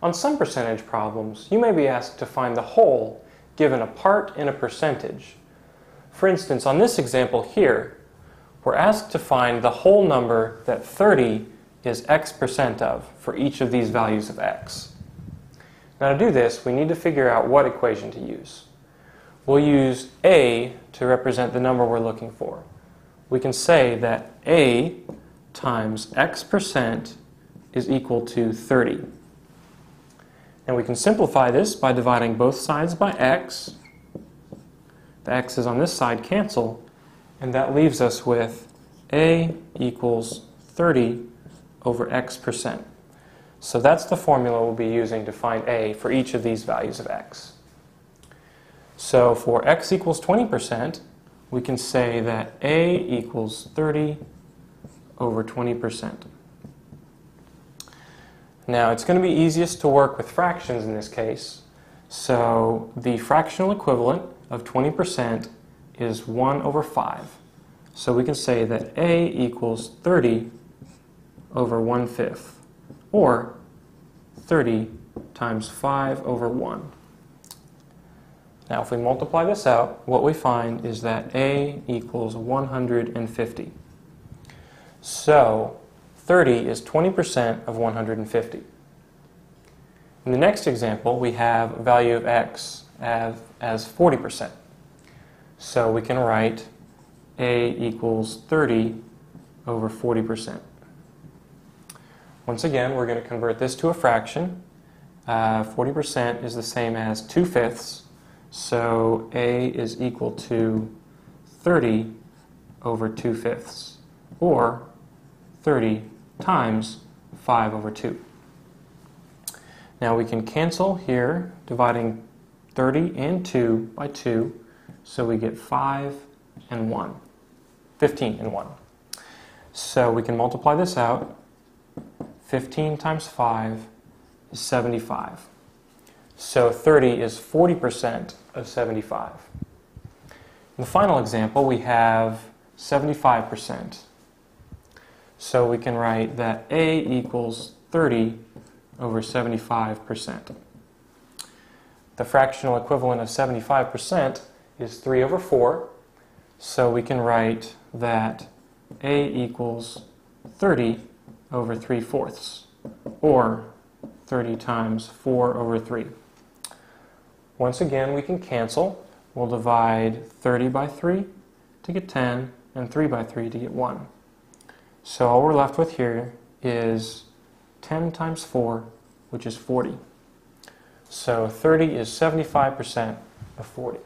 On some percentage problems, you may be asked to find the whole given a part and a percentage. For instance, on this example here, we're asked to find the whole number that 30 is x% of for each of these values of x. Now to do this, we need to figure out what equation to use. We'll use a to represent the number we're looking for. We can say that a times x% is equal to 30. And we can simplify this by dividing both sides by x. The x's on this side cancel, and that leaves us with a equals 30 over x%. So that's the formula we'll be using to find a for each of these values of x. So for x equals 20%, we can say that a equals 30 over 20%. Now it's going to be easiest to work with fractions in this case. So the fractional equivalent of 20% is 1 over 5. So we can say that a equals 30 over 1/5, or 30 times 5 over 1. Now if we multiply this out, what we find is that a equals 150. So 30 is 20% of 150. In the next example, we have a value of x as 40%. So we can write a equals 30 over 40%. Once again, we're going to convert this to a fraction. 40% is the same as 2/5. So a is equal to 30 over 2/5, or 30 times 5 over 2. Now we can cancel here, dividing 30 and 2 by 2, so we get 5 and 1, 15 and 1. So we can multiply this out. 15 times 5 is 75. So 30 is 40% of 75. In the final example, we have 75%. So we can write that a equals 30 over 75%. The fractional equivalent of 75% is 3 over 4. So we can write that a equals 30 over 3/4, or 30 times 4 over 3. Once again, we can cancel. We'll divide 30 by 3 to get 10, and 3 by 3 to get 1. So all we're left with here is 10 times 4, which is 40. So 30 is 75% of 40.